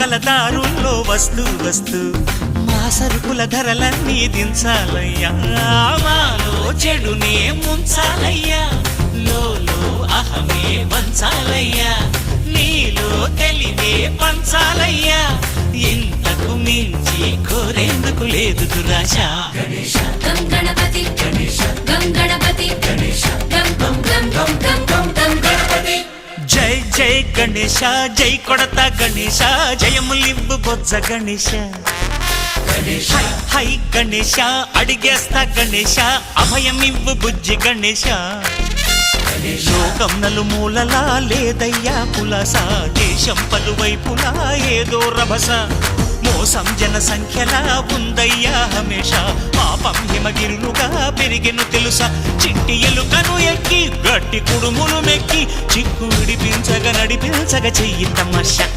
పండగల దారుల్లో వస్తూ వస్తూ మా సరుకుల ధరలన్నీ దించాలయ్యా మాలో చెడునే ముంచాలయ్యా లోలో అహమే వంచాలయ్యా నీలో తెలివే పంచాలయ్యా ఇంతకు మించి కోరేందుకు లేదు దురాశ గం గణపతి గం గణపతి గం గం గం గం గం గం గం గణపతి జై జై గణేశ జై కొడత గణేశ జయములివ్వు బొజ్జ గణేశ హై హై గణేశ అడిగేస్తా గణేశ అభయమివ్వు బుజ్జి గణేశ లోకం నలుమూలలా లేదయ్యా పులస దేశం పలువైపులా ఏదో రభస మోసం జన సంఖ్యలా ఉందయ్యా హమేష పాపం హిమగిరులుగా పెరిగెను తెలుసా చిట్టి ఎలుకను ఎక్కి గట్టి కుడుములు మెక్కి చిక్కు విడిపించగ నడిపించగ చెయ్యి తమాషా